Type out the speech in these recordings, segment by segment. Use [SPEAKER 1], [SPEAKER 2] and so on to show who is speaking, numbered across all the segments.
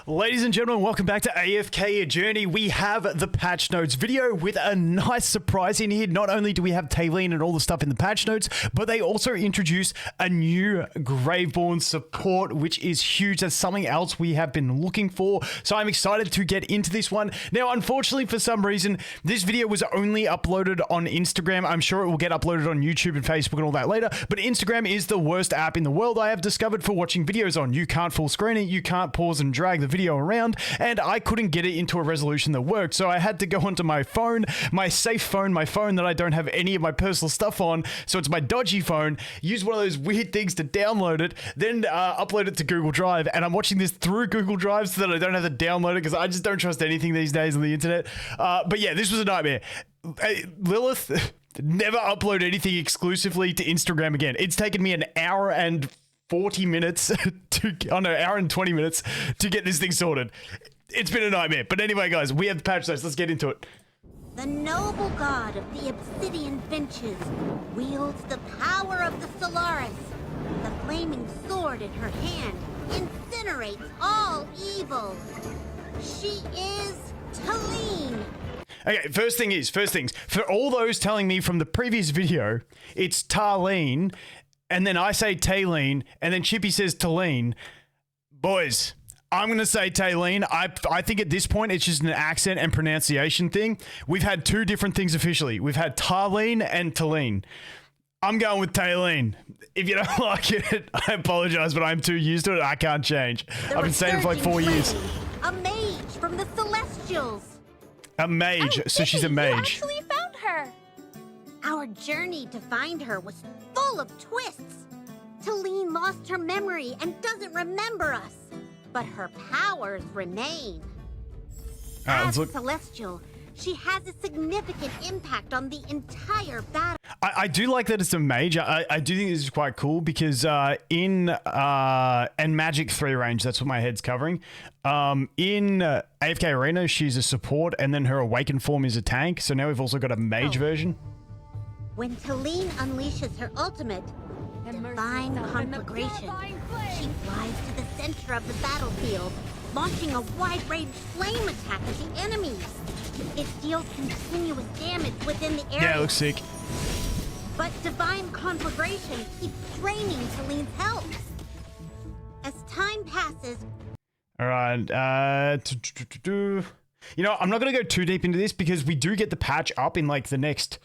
[SPEAKER 1] Ladies and gentlemen, welcome back to AFK Journey. We have the patch notes video with a nice surprise in here. Not only do we have Talen and all the stuff in the patch notes, but they also introduce a new Graveborn support, which is huge. That's something else we have been looking for. So I'm excited to get into this one. Now, unfortunately, for some reason, this video was only uploaded on Instagram. I'm sure it will get uploaded on YouTube and Facebook and all that later, but Instagram is the worst app in the world I have discovered for watching videos on. You can't full screen it, you can't pause and drag the video around, and I couldn't get it into a resolution that worked, so I had to go onto my phone, my safe phone, my phone that I don't have any of my personal stuff on, so it's my dodgy phone, use one of those weird things to download it, then upload it to Google Drive, and I'm watching this through Google Drive so that I don't have to download it because I just don't trust anything these days on the internet. But yeah, this was a nightmare. Lilith, never upload anything exclusively to Instagram again. It's taken me an hour and 40 minutes hour and 20 minutes to get this thing sorted. It's been a nightmare. But anyway, guys, we have the patch notes. Let's get into it.
[SPEAKER 2] The noble god of the obsidian benches wields the power of the Solaris. The flaming sword in her hand incinerates all evil. She is Talen.
[SPEAKER 1] Okay, first things. For all those telling me from the previous video, it's Talen, and then I say Talen, and then Chippy says Talen. Boys, I'm going to say Talen. I think at this point, it's just an accent and pronunciation thing. We've had two different things officially. We've had Talen and Talen. I'm going with Talen. If you don't like it, I apologize, but I'm too used to it. I can't change. I've been saying it for like 4 years.
[SPEAKER 2] A mage from the Celestials.
[SPEAKER 1] A mage, so she's a mage.
[SPEAKER 2] You actually found her. Our journey to find her was full of twists. Talen lost her memory and doesn't remember us, but her powers remain. As Celestial, she has a significant impact on the entire battle.
[SPEAKER 1] I do like that it's a mage. I do think this is quite cool because in Magic 3 range, that's what my head's covering. In AFK Arena, she's a support, and then her awakened form is a tank. So now we've also got a mage version.
[SPEAKER 2] When Talen unleashes her ultimate, Divine Conflagration, she flies to the center of the battlefield, launching a wide-range flame attack at the enemies. It deals continuous damage within the area.
[SPEAKER 1] Yeah, it looks sick.
[SPEAKER 2] But Divine Conflagration keeps draining Talen's health. As time passes...
[SPEAKER 1] Alright, you know, I'm not going to go too deep into this because we do get the patch up in like the next...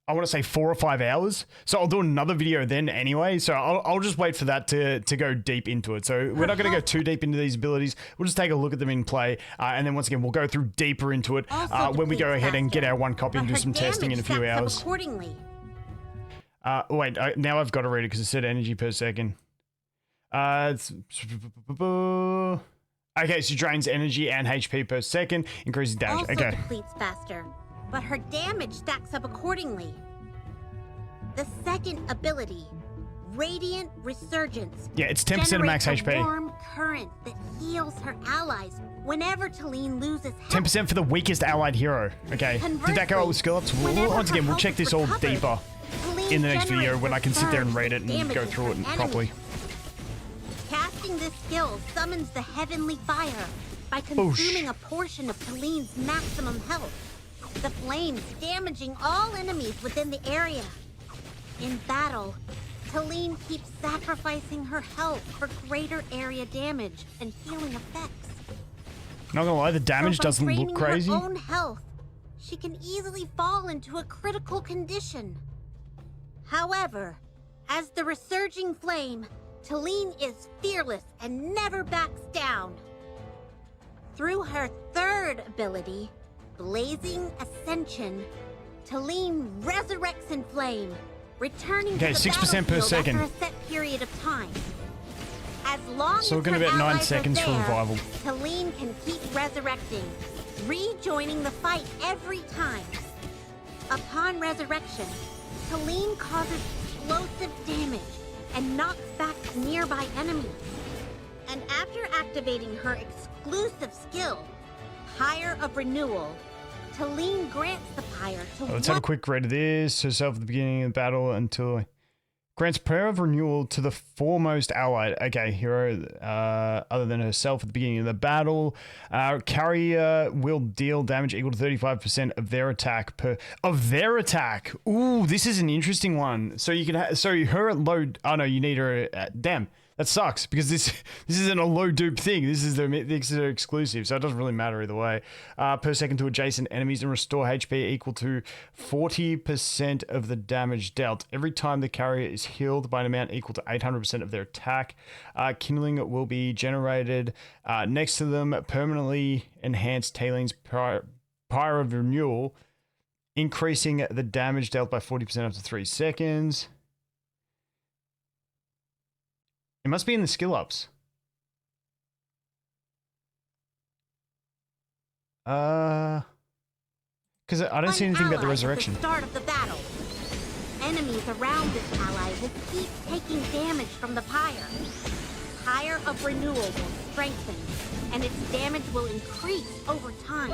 [SPEAKER 1] I want to say 4 or 5 hours. So I'll do another video then anyway. So I'll just wait for that to go deep into it. So we're not going to go too deep into these abilities. We'll just take a look at them in play. And then once again, we'll go through deeper into it when we go ahead and get our one copy and do some testing in a few hours.
[SPEAKER 2] Accordingly.
[SPEAKER 1] Wait, now I've got to read it because it said energy per second. Okay, so drains energy and HP per second, increases damage.
[SPEAKER 2] Also depletes faster. But her damage stacks up accordingly. The second ability, Radiant Resurgence.
[SPEAKER 1] Yeah, it's 10% of max HP.
[SPEAKER 2] A warm current that heals her allies whenever Talen loses health.
[SPEAKER 1] 10% for the weakest allied hero. Okay, did that go out with skill ups? Once again, we'll check this all deeper in the next video when I can sit there and read it and go through it properly.
[SPEAKER 2] Casting this skill summons the Heavenly Fire by consuming a portion of Talen's maximum health. The flames damaging all enemies within the area. In battle, Talen keeps sacrificing her health for greater area damage and healing effects.
[SPEAKER 1] Not gonna lie, the damage doesn't look crazy.
[SPEAKER 2] Her own health, she can easily fall into a critical condition. However, as the resurging flame, Talen is fearless and never backs down. Through her third ability, Blazing Ascension, Talen resurrects in flame, returning to the
[SPEAKER 1] 6% per second.
[SPEAKER 2] after a set period of time. As long
[SPEAKER 1] So we're
[SPEAKER 2] as
[SPEAKER 1] gonna
[SPEAKER 2] her
[SPEAKER 1] get 9
[SPEAKER 2] allies
[SPEAKER 1] seconds
[SPEAKER 2] are
[SPEAKER 1] for
[SPEAKER 2] there,
[SPEAKER 1] revival.
[SPEAKER 2] Talen can keep resurrecting, rejoining the fight every time. Upon resurrection, Talen causes explosive damage and knocks back nearby enemies. And after activating her exclusive skill, Pyre of Renewal, Talen grants the pyre to
[SPEAKER 1] Let's have a quick read of this. Herself at the beginning of the battle until Grants prayer of renewal to the foremost allied. Okay, hero other than herself at the beginning of the battle. Carrier will deal damage equal to 35% of their attack Ooh, this is an interesting one. So you can so her at low. Oh no, you need her. Damn. That sucks because this isn't a low dupe thing. This is the exclusive, so it doesn't really matter either way. Per second to adjacent enemies and restore HP equal to 40% of the damage dealt. Every time the carrier is healed by an amount equal to 800% of their attack, kindling will be generated next to them. Permanently enhance Talen's Pyre of Renewal, increasing the damage dealt by 40% after 3 seconds. It must be in the skill ups. Because I don't see anything about the resurrection.
[SPEAKER 2] At the start of the battle. Enemies around this ally will keep taking damage from the pyre. Pyre of Renewal will strengthen, and its damage will increase over time.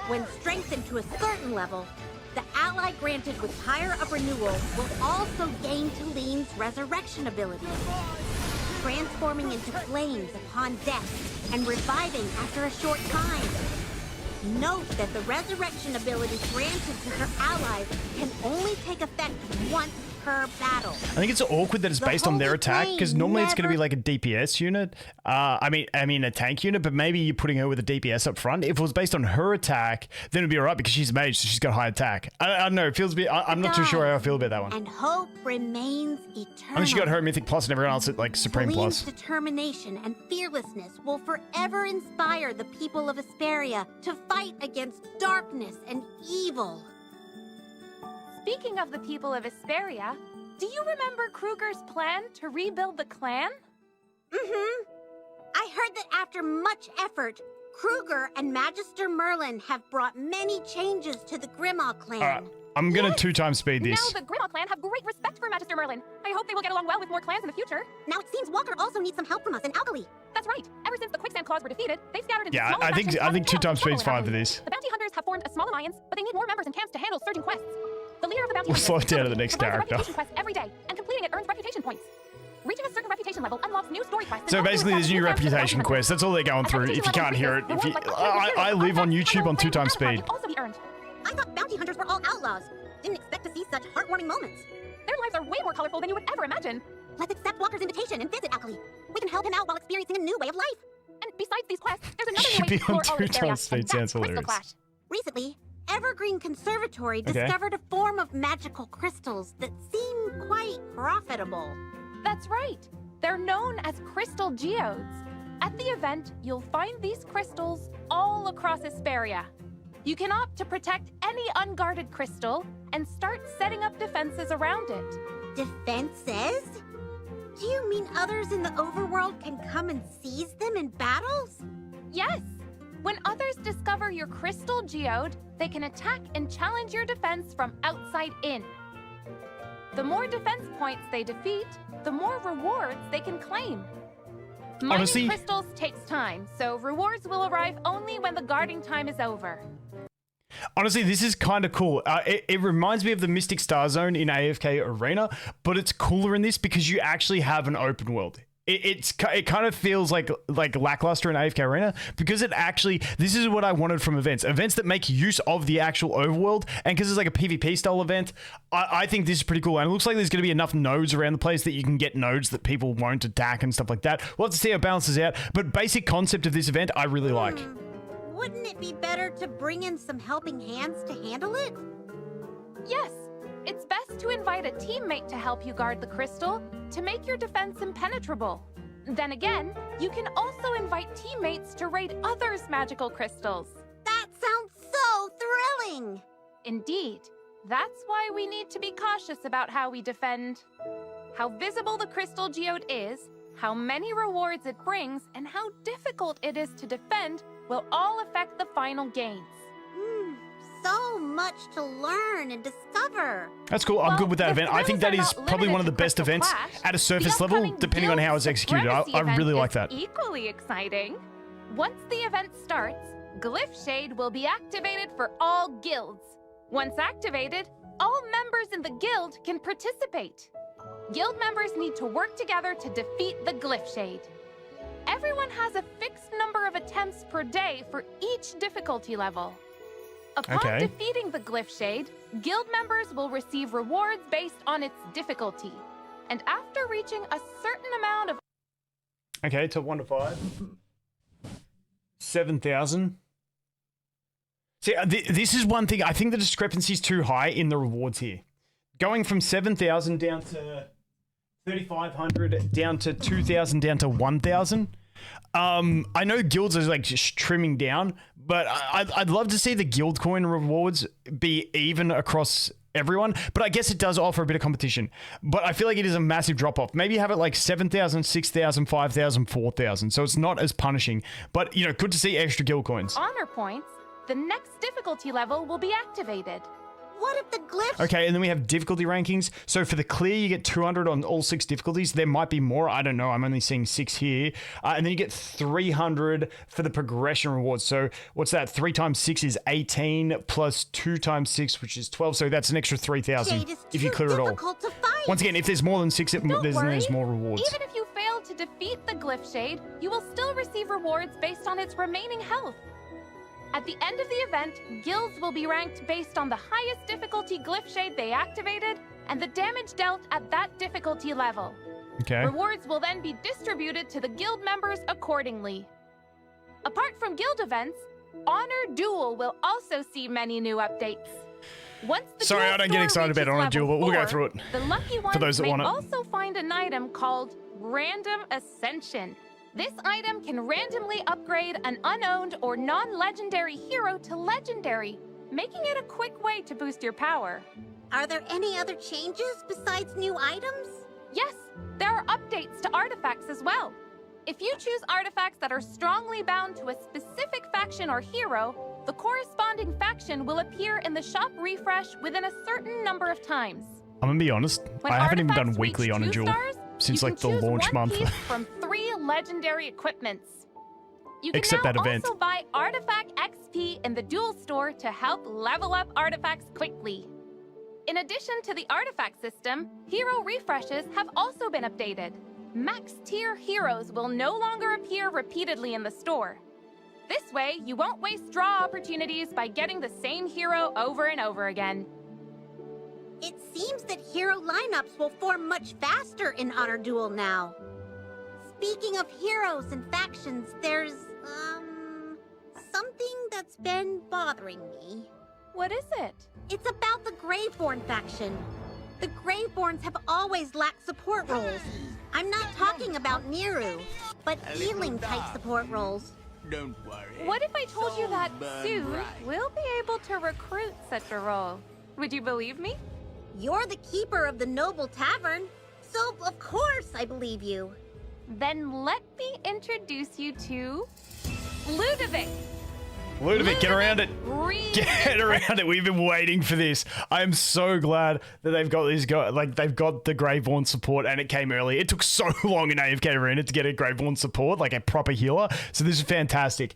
[SPEAKER 2] When strengthened to a certain level, the ally granted with Pyre of Renewal will also gain Talen's resurrection ability, transforming into flames upon death and reviving after a short time. Note that the resurrection ability granted to her allies can only take effect once per battle.
[SPEAKER 1] I think it's awkward that it's based on their attack, because normally it's going to be like a DPS unit. I mean a tank unit, but maybe you're putting her with a DPS up front. If it was based on her attack, then it'd be alright because she's a mage, so she's got high attack. I don't know. It feels a bit. I'm not too sure how I feel about that one.
[SPEAKER 2] And hope remains eternal.
[SPEAKER 1] I mean, she got her Mythic Plus and everyone else at like Supreme
[SPEAKER 2] Talen's
[SPEAKER 1] Plus.
[SPEAKER 2] determination and fearlessness will forever inspire the people of Hesperia to fight against darkness and evil.
[SPEAKER 3] Speaking of the people of Hesperia, do you remember Kruger's plan to rebuild the clan?
[SPEAKER 2] Mm-hmm. I heard that after much effort, Kruger and Magister Merlin have brought many changes to the Grimma Clan.
[SPEAKER 1] I'm gonna 2x speed this.
[SPEAKER 3] Now the Grimma Clan have great respect for Magister Merlin. I hope they will get along well with more clans in the future.
[SPEAKER 2] Now it seems Walker also needs some help from us in Alkali.
[SPEAKER 3] That's right. Ever since the Quicksand Claws were defeated, they've scattered into
[SPEAKER 1] Yeah,
[SPEAKER 3] smaller
[SPEAKER 1] I think
[SPEAKER 3] factions
[SPEAKER 1] 2x speed's fine for this.
[SPEAKER 3] The Bounty Hunters have formed a small alliance, but they need more members and camps to handle surging quests. The leader of the Bounty
[SPEAKER 1] We'll
[SPEAKER 3] Hunters
[SPEAKER 1] slow it down to the next
[SPEAKER 3] provides a
[SPEAKER 1] character.
[SPEAKER 3] reputation quest every day, and completing it earns reputation points. Reaching a certain reputation level unlocks new story quests.
[SPEAKER 1] So basically, there's new reputation quests. That's all they're going through. If you can't hear it, I live on YouTube on 2x speed.
[SPEAKER 2] I thought bounty hunters were all outlaws. Didn't expect to see such heartwarming moments.
[SPEAKER 3] Their lives are way more colorful than you would ever imagine.
[SPEAKER 2] Let's accept Walker's invitation and visit Alkali. We can help him out while experiencing a new way of life.
[SPEAKER 3] And besides these quests, there's another
[SPEAKER 1] Should
[SPEAKER 3] way
[SPEAKER 1] be
[SPEAKER 3] to explore
[SPEAKER 1] on
[SPEAKER 3] all this
[SPEAKER 1] 2x
[SPEAKER 3] area,
[SPEAKER 1] speed.
[SPEAKER 3] and
[SPEAKER 1] Sounds
[SPEAKER 3] that's Crystal
[SPEAKER 1] hilarious.
[SPEAKER 3] Clash.
[SPEAKER 2] Recently, Evergreen Conservatory discovered a form of magical crystals that seem quite profitable.
[SPEAKER 3] That's right. They're known as crystal geodes. At the event, you'll find these crystals all across Hesperia. You can opt to protect any unguarded crystal and start setting up defenses around it.
[SPEAKER 2] Defenses? Do you mean others in the overworld can come and seize them in battles?
[SPEAKER 3] Yes! When others discover your crystal geode, they can attack and challenge your defense from outside in. The more defense points they defeat, the more rewards they can claim. Mining crystals takes time, so rewards will arrive only when the guarding time is over.
[SPEAKER 1] Honestly, this is kind of cool. It reminds me of the Mystic Star Zone in AFK Arena, but it's cooler in this because you actually have an open world. It kind of feels like lackluster in AFK Arena because it actually, this is what I wanted from events that make use of the actual overworld, and because it's like a PvP style event, I think this is pretty cool, and it looks like there's going to be enough nodes around the place that you can get nodes that people won't attack and stuff like that. We'll have to see how it balances out, but basic concept of this event I really like.
[SPEAKER 2] Wouldn't it be better to bring in some helping hands to handle it?
[SPEAKER 3] Yes. It's best to invite a teammate to help you guard the crystal to make your defense impenetrable. Then again, you can also invite teammates to raid others' magical crystals.
[SPEAKER 2] That sounds so thrilling!
[SPEAKER 3] Indeed. That's why we need to be cautious about how we defend. How visible the crystal geode is, how many rewards it brings, and how difficult it is to defend will all affect the final gains.
[SPEAKER 2] So much to learn and discover.
[SPEAKER 1] That's cool. I'm good with that event. I think that is probably one of the best events at a surface level, depending on how it's executed. I really like that.
[SPEAKER 3] Equally exciting. Once the event starts, Glyph Shade will be activated for all guilds. Once activated, all members in the guild can participate. Guild members need to work together to defeat the glyph shade. Everyone has a fixed number of attempts per day for each difficulty level. Upon defeating the glyph shade, guild members will receive rewards based on its difficulty. And after reaching a certain amount of...
[SPEAKER 1] Okay, top 1 to 5. 7,000. See, this is one thing. I think the discrepancy is too high in the rewards here. Going from 7,000 down to 3,500, down to 2,000, down to 1,000. I know guilds are like just trimming down, but I'd love to see the guild coin rewards be even across everyone, but I guess it does offer a bit of competition. But I feel like it is a massive drop off. Maybe have it like 7,000, 6,000, 5,000, 4,000, so it's not as punishing. But you know, good to see extra guild coins.
[SPEAKER 3] Honor points. The next difficulty level will be activated.
[SPEAKER 2] What if the glyphs...
[SPEAKER 1] Okay, and then we have difficulty rankings. So for the clear, you get 200 on all 6 difficulties. There might be more. I don't know. I'm only seeing 6 here. And then you get 300 for the progression rewards. So what's that? 3 times 6 is 18 plus 2 times 6, which is 12. So that's an extra 3,000 if you clear it all. Once again, if there's more than 6, there's more rewards.
[SPEAKER 3] Even if you fail to defeat the glyph shade, you will still receive rewards based on its remaining health. At the end of the event, guilds will be ranked based on the highest difficulty glyph shade they activated and the damage dealt at that difficulty level.
[SPEAKER 1] Okay.
[SPEAKER 3] Rewards will then be distributed to the guild members accordingly. Apart from guild events, Honor Duel will also see many new updates. Once the
[SPEAKER 1] Sorry, I don't get excited about Honor Duel, but we'll go through it.
[SPEAKER 3] The lucky ones
[SPEAKER 1] for those that
[SPEAKER 3] may
[SPEAKER 1] want it.
[SPEAKER 3] also find an item called Random Ascension. This item can randomly upgrade an unowned or non-legendary hero to legendary, making it a quick way to boost your power.
[SPEAKER 2] Are there any other changes besides new items?
[SPEAKER 3] Yes, there are updates to artifacts as well. If you choose artifacts that are strongly bound to a specific faction or hero, the corresponding faction will appear in the shop refresh within a certain number of times.
[SPEAKER 1] I'm gonna be honest,
[SPEAKER 3] When
[SPEAKER 1] I haven't even
[SPEAKER 3] artifacts
[SPEAKER 1] done weekly
[SPEAKER 3] reach
[SPEAKER 1] on a
[SPEAKER 3] 2
[SPEAKER 1] duel
[SPEAKER 3] stars,
[SPEAKER 1] since
[SPEAKER 3] you
[SPEAKER 1] like
[SPEAKER 3] can
[SPEAKER 1] the
[SPEAKER 3] choose
[SPEAKER 1] launch
[SPEAKER 3] one
[SPEAKER 1] month.
[SPEAKER 3] piece from 3 legendary equipments. You can
[SPEAKER 1] Except
[SPEAKER 3] now
[SPEAKER 1] that event.
[SPEAKER 3] also buy Artifact XP in the Duel store to help level up artifacts quickly. In addition to the artifact system, hero refreshes have also been updated. Max tier heroes will no longer appear repeatedly in the store. This way, you won't waste draw opportunities by getting the same hero over and over again.
[SPEAKER 2] It seems that hero lineups will form much faster in Honor Duel now. Speaking of heroes and factions, there's, something that's been bothering me.
[SPEAKER 3] What is it?
[SPEAKER 2] It's about the Graveborn faction. The Graveborns have always lacked support roles. I'm not talking about Miru, but healing-type support roles.
[SPEAKER 4] Don't worry.
[SPEAKER 3] What if I told you that soon we'll be able to recruit such a role? Would you believe me?
[SPEAKER 2] You're the keeper of the Noble Tavern, so of course I believe you.
[SPEAKER 3] Then let me introduce you to Ludovic.
[SPEAKER 1] Ludovic, get around it.
[SPEAKER 3] Really
[SPEAKER 1] Get around it. We've been waiting for this. I am so glad that they've got these guys, like they've got the Graveborn support, and it came early. It took so long in AFK Arena to get a Graveborn support, like a proper healer. So this is fantastic.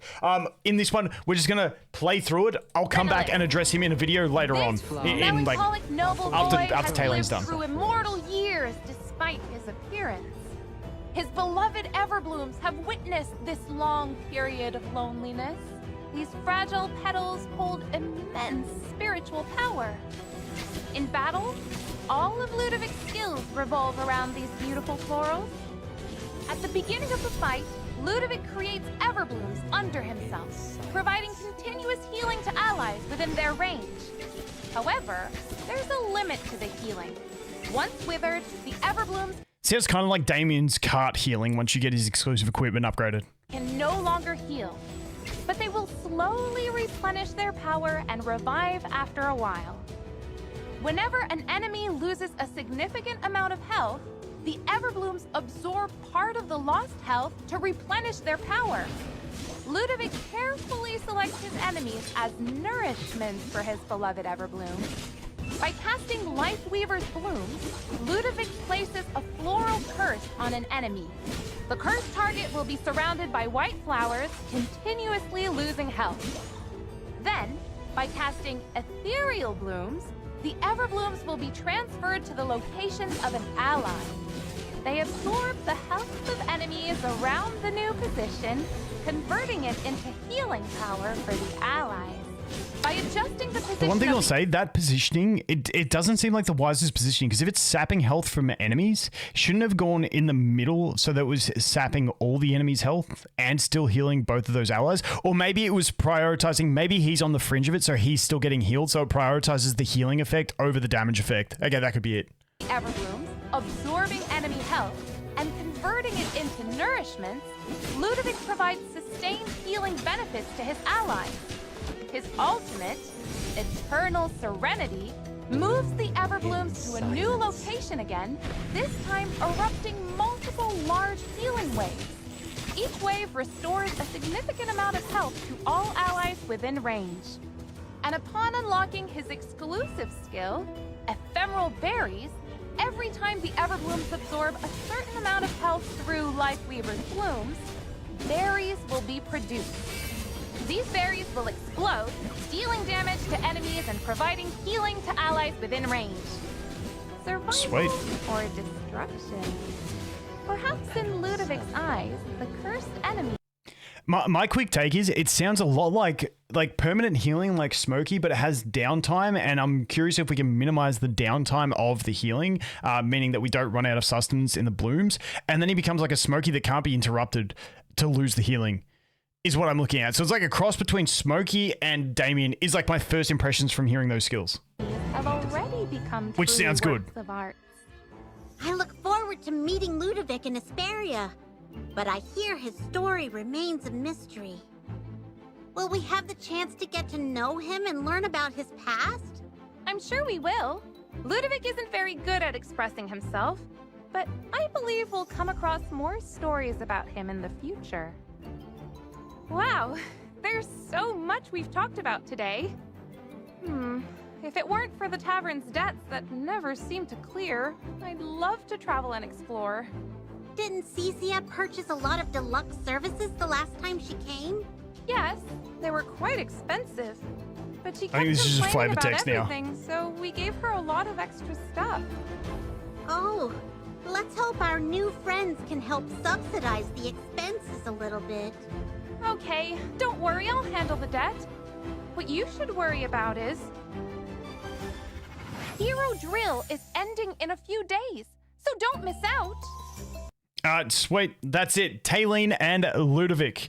[SPEAKER 1] In this one, we're just gonna play through it. I'll come back and address him in a video later on. In like
[SPEAKER 3] melancholic noble
[SPEAKER 1] after
[SPEAKER 3] boy has
[SPEAKER 1] Talen's
[SPEAKER 3] lived
[SPEAKER 1] done.
[SPEAKER 3] through immortal years despite his appearance. His beloved Everblooms have witnessed this long period of loneliness. These fragile petals hold immense spiritual power. In battle, all of Ludovic's skills revolve around these beautiful florals. At the beginning of the fight, Ludovic creates Everblooms under himself, providing continuous healing to allies within their range. However, there's a limit to the healing. Once withered, the Everblooms
[SPEAKER 1] See, it's kind of like Damien's cart healing once you get his exclusive equipment upgraded.
[SPEAKER 3] can no longer heal, but they will slowly replenish their power and revive after a while. Whenever an enemy loses a significant amount of health, the Everblooms absorb part of the lost health to replenish their power. Ludovic carefully selects his enemies as nourishment for his beloved Everblooms. By casting Lifeweaver's Blooms, Ludovic places a floral curse on an enemy. The cursed target will be surrounded by white flowers, continuously losing health. Then, by casting Ethereal Blooms, the Everblooms will be transferred to the location of an ally. They absorb the health of enemies around the new position, converting it into healing power for the allies. By adjusting the position,
[SPEAKER 1] The one thing I'll say, that positioning, it doesn't seem like the wisest positioning, because if it's sapping health from enemies, shouldn't have gone in the middle so that it was sapping all the enemies' health and still healing both of those allies. Or maybe it was prioritizing, maybe he's on the fringe of it, so he's still getting healed, so it prioritizes the healing effect over the damage effect. Okay, that could be it.
[SPEAKER 3] Everblooms, absorbing enemy health and converting it into nourishments, Ludovic provides sustained healing benefits to his allies. His ultimate, Eternal Serenity, moves the Everblooms to a new location again, this time erupting multiple large healing waves. Each wave restores a significant amount of health to all allies within range. And upon unlocking his exclusive skill, Ephemeral Berries, every time the Everblooms absorb a certain amount of health through Lifeweaver's blooms, berries will be produced. These berries will explode, dealing damage to enemies and providing healing to allies within range. Survival
[SPEAKER 1] Sweet.
[SPEAKER 3] or destruction? Perhaps in Ludovic's eyes, the cursed enemy.
[SPEAKER 1] My quick take is it sounds a lot like permanent healing like Smokey, but it has downtime, and I'm curious if we can minimize the downtime of the healing, meaning that we don't run out of sustenance in the blooms, and then he becomes like a Smokey that can't be interrupted to lose the healing, is what I'm looking at. So it's like a cross between Smokey and Damien is like my first impressions from hearing those skills.
[SPEAKER 3] Have already become
[SPEAKER 1] Which
[SPEAKER 3] true
[SPEAKER 1] sounds good.
[SPEAKER 3] works of art.
[SPEAKER 2] I look forward to meeting Ludovic in Hesperia, but I hear his story remains a mystery. Will we have the chance to get to know him and learn about his past?
[SPEAKER 3] I'm sure we will. Ludovic isn't very good at expressing himself, but I believe we'll come across more stories about him in the future. Wow, there's so much we've talked about today. If it weren't for the tavern's debts that never seem to clear, I'd love to travel and explore.
[SPEAKER 2] Didn't Cecia purchase a lot of deluxe services the last time she came?
[SPEAKER 3] Yes, they were quite expensive, but she
[SPEAKER 1] I
[SPEAKER 3] kept
[SPEAKER 1] think this is just
[SPEAKER 3] complaining
[SPEAKER 1] flavor
[SPEAKER 3] about
[SPEAKER 1] text now.
[SPEAKER 3] everything, so we gave her a lot of extra stuff.
[SPEAKER 2] Oh, let's hope our new friends can help subsidize the expenses a little bit.
[SPEAKER 3] Okay, don't worry, I'll handle the debt. What you should worry about is... Hero Drill is ending in a few days, so don't miss out.
[SPEAKER 1] Sweet. That's it. Talen and Ludovic.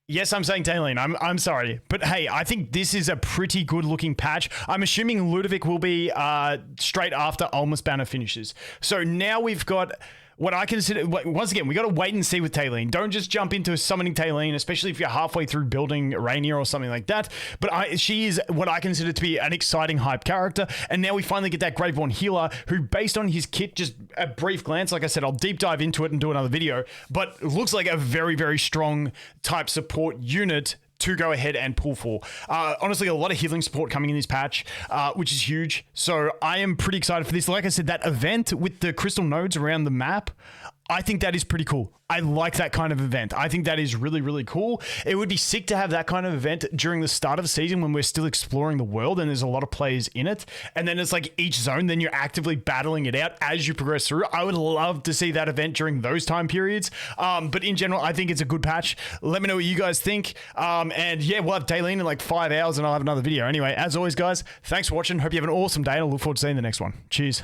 [SPEAKER 1] Yes, I'm saying Talen. I'm sorry. But hey, I think this is a pretty good looking patch. I'm assuming Ludovic will be straight after Almas Banner finishes. So now we've got what I consider, once again, we got to wait and see with Talen. Don't just jump into summoning Talen, especially if you're halfway through building Rainier or something like that. But she is what I consider to be an exciting hype character. And now we finally get that Graveborn healer who, based on his kit, just a brief glance, like I said, I'll deep dive into it and do another video, but looks like a very, very strong type support unit to go ahead and pull for. Honestly, a lot of healing support coming in this patch, which is huge. So I am pretty excited for this. Like I said, that event with the crystal nodes around the map, I think that is pretty cool. I like that kind of event. I think that is really, really cool. It would be sick to have that kind of event during the start of the season when we're still exploring the world and there's a lot of players in it. And then it's like each zone, then you're actively battling it out as you progress through. I would love to see that event during those time periods. But in general, I think it's a good patch. Let me know what you guys think. And yeah, we'll have Talen in like 5 hours and I'll have another video. Anyway, as always, guys, thanks for watching. Hope you have an awesome day and I look forward to seeing the next one. Cheers.